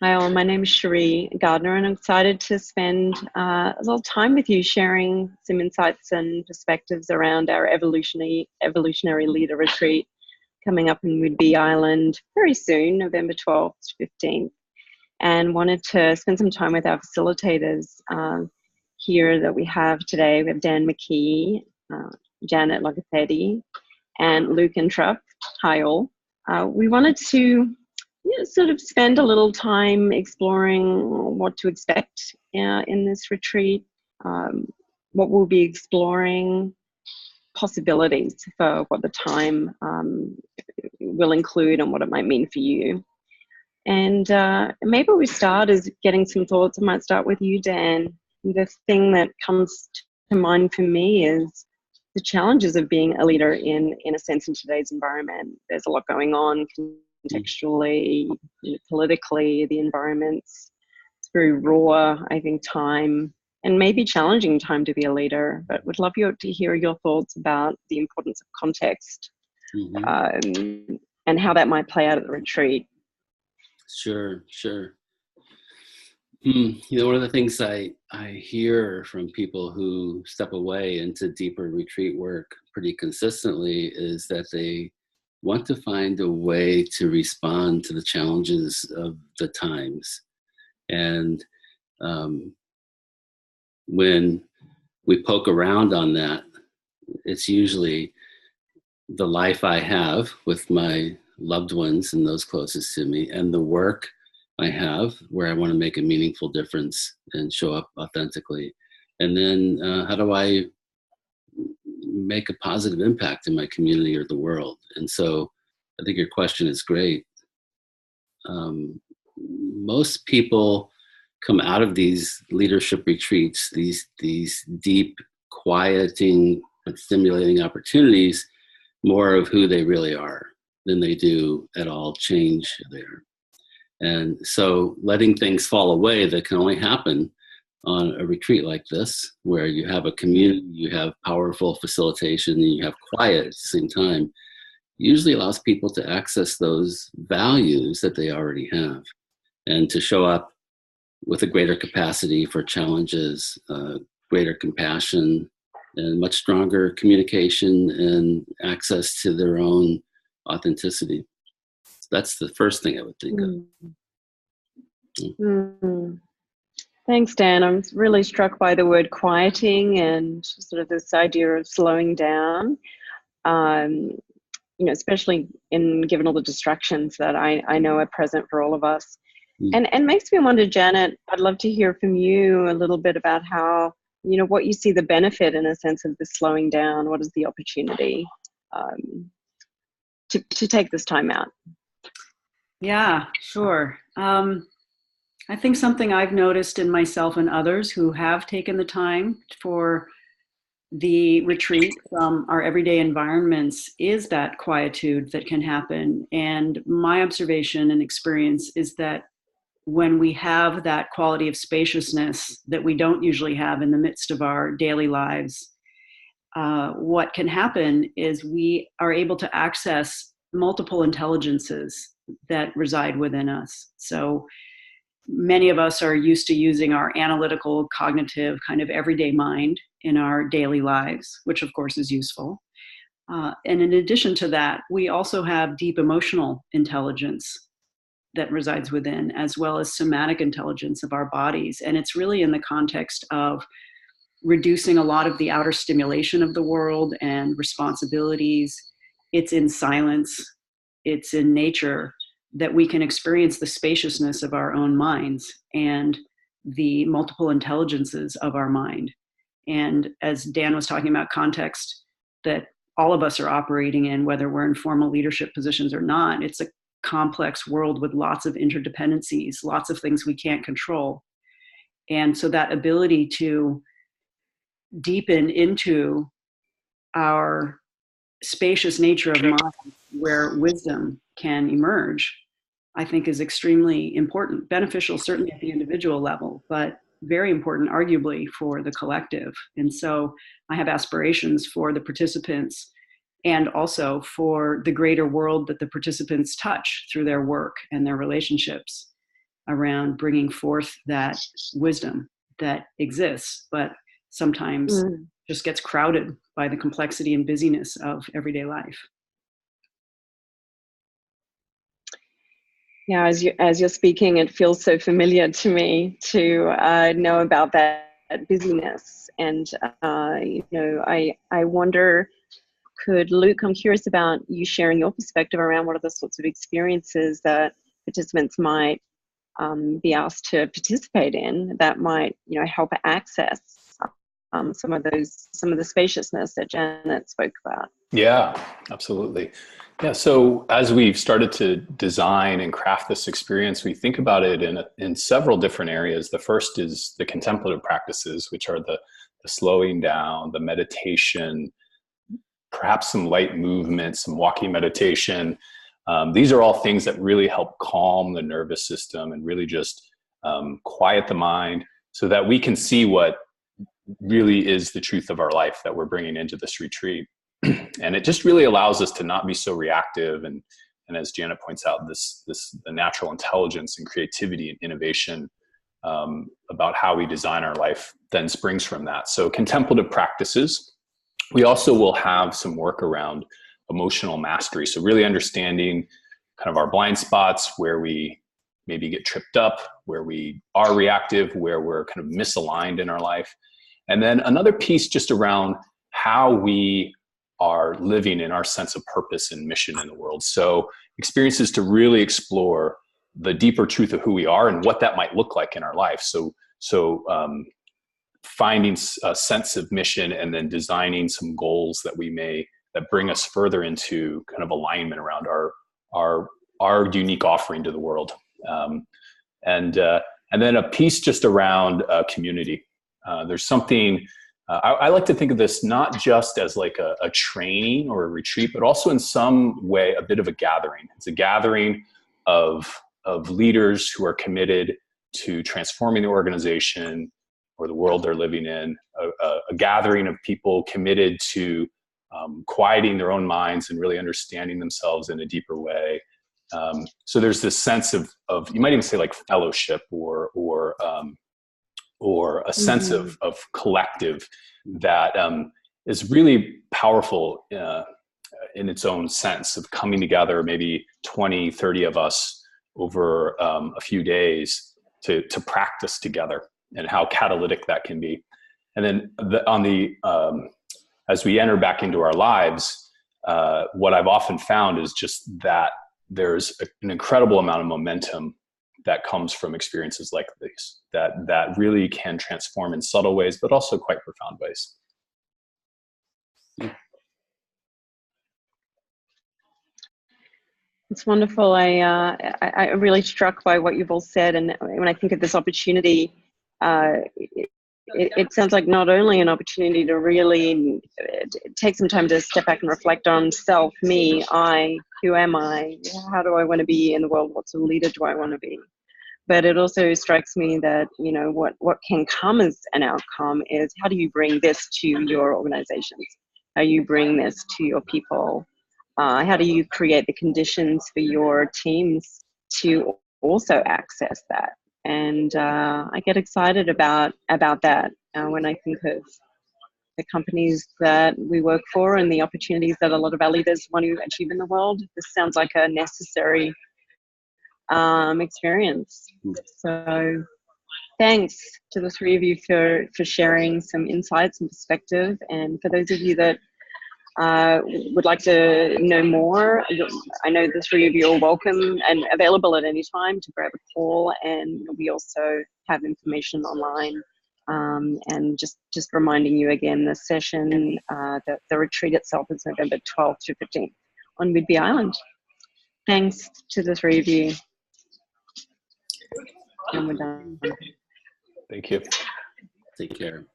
Hi, all. My name is Cherie Gardner, and I'm excited to spend a little time with you sharing some insights and perspectives around our Evolutionary Leader Retreat coming up in Whidbey Island very soon, November 12th to 15th. And wanted to spend some time with our facilitators here that we have today. We have Dan McKee, Janet Logothetti, and Luke Entrup. Hi, all. We wanted to sort of spend a little time exploring what to expect in this retreat, what we'll be exploring, possibilities for what the time will include and what it might mean for you. And maybe we start as getting some thoughts. I might start with you, Dan. The thing that comes to mind for me is the challenges of being a leader in a sense in today's environment. There's a lot going on contextually, politically, the environment's it's very raw, I think, time, and maybe challenging time to be a leader. But would love you to hear your thoughts about the importance of context and how that might play out at the retreat. Sure. One of the things I hear from people who step away into deeper retreat work pretty consistently is that they want to find a way to respond to the challenges of the times. And when we poke around on that, it's usually the life I have with my loved ones and those closest to me, and the work I have where I want to make a meaningful difference and show up authentically. And then how do I make a positive impact in my community or the world? And so I think your question is great. Most people come out of these leadership retreats, these deep, quieting, but stimulating opportunities, more of who they really are than they do at all change there. And so letting things fall away that can only happen on a retreat like this, where you have a community, you have powerful facilitation, and you have quiet at the same time, usually allows people to access those values that they already have and to show up with a greater capacity for challenges, greater compassion, and much stronger communication and access to their own authenticity. That's the first thing I would think of. Thanks, Dan. I'm really struck by the word quieting and sort of this idea of slowing down, especially given all the distractions that I know are present for all of us. And makes me wonder, Janet, I'd love to hear from you a little bit about how, what you see the benefit in a sense of the slowing down. What is the opportunity to take this time out? Yeah, sure. I think something I've noticed in myself and others who have taken the time for the retreat from our everyday environments is that quietude that can happen. And my observation and experience is that when we have that quality of spaciousness that we don't usually have in the midst of our daily lives, what can happen is we are able to access multiple intelligences that reside within us. So many of us are used to using our analytical, cognitive, kind of everyday mind in our daily lives, which of course is useful. And in addition to that, we also have deep emotional intelligence that resides within, as well as somatic intelligence of our bodies. And it's really in the context of reducing a lot of the outer stimulation of the world and responsibilities. It's in silence, it's in nature that we can experience the spaciousness of our own minds and the multiple intelligences of our mind. And as Dan was talking about, context that all of us are operating in, whether we're in formal leadership positions or not, it's a complex world with lots of interdependencies, lots of things we can't control. And so that ability to deepen into our spacious nature of mind where wisdom can emerge, I think is extremely important, beneficial certainly at the individual level, but very important arguably for the collective. And so I have aspirations for the participants and also for the greater world that the participants touch through their work and their relationships. around bringing forth that wisdom that exists, but sometimes just gets crowded by the complexity and busyness of everyday life. Yeah, as you're speaking, it feels so familiar to me to know about that busyness. And I wonder, could Luke, I'm curious about you sharing your perspective around what are the sorts of experiences that participants might be asked to participate in that might help access some of the spaciousness that Janet spoke about. Yeah, absolutely. Yeah, so as we've started to design and craft this experience, we think about it in several different areas. The first is the contemplative practices, which are the slowing down, the meditation, perhaps some light movement, some walking meditation. These are all things that really help calm the nervous system and really just quiet the mind so that we can see what really is the truth of our life that we're bringing into this retreat. And it just really allows us to not be so reactive. And as Janet points out, the natural intelligence and creativity and innovation about how we design our life then springs from that. So contemplative practices. We also will have some work around emotional mastery. So really understanding kind of our blind spots, where we maybe get tripped up, where we are reactive, where we're kind of misaligned in our life. And then another piece just around how we are living in our sense of purpose and mission in the world. So experiences to really explore the deeper truth of who we are and what that might look like in our life. So finding a sense of mission and then designing some goals that bring us further into kind of alignment around our unique offering to the world. And then a piece just around community. There's something, I like to think of this not just as like a training or a retreat, but also in some way a bit of a gathering. It's a gathering of leaders who are committed to transforming the organization or the world they're living in, a gathering of people committed to quieting their own minds and really understanding themselves in a deeper way. So there's this sense of you might even say like fellowship or a sense of collective that is really powerful in its own sense of coming together, maybe 20, 30 of us over a few days to practice together, and how catalytic that can be. And then as we enter back into our lives, what I've often found is just that there's an incredible amount of momentum that comes from experiences like these that really can transform in subtle ways, but also quite profound ways. It's wonderful. I'm really struck by what you've all said, and when I think of this opportunity, it sounds like not only an opportunity to really take some time to step back and reflect on self, me, I, who am I, how do I want to be in the world, what sort of leader do I want to be? But it also strikes me that, what can come as an outcome is, how do you bring this to your organizations? How you bring this to your people? How do you create the conditions for your teams to also access that? And I get excited about that when I think of the companies that we work for and the opportunities that a lot of our leaders want to achieve in the world. This sounds like a necessary experience. So thanks to the three of you for sharing some insights and perspective. And for those of you that would like to know more, I know the three of you are welcome and available at any time to grab a call, and we also have information online. And just reminding you again, the session, the retreat itself is November 12th to 15th on Whidbey Island. Thanks to the three of you. And we're done. Thank you. Take care.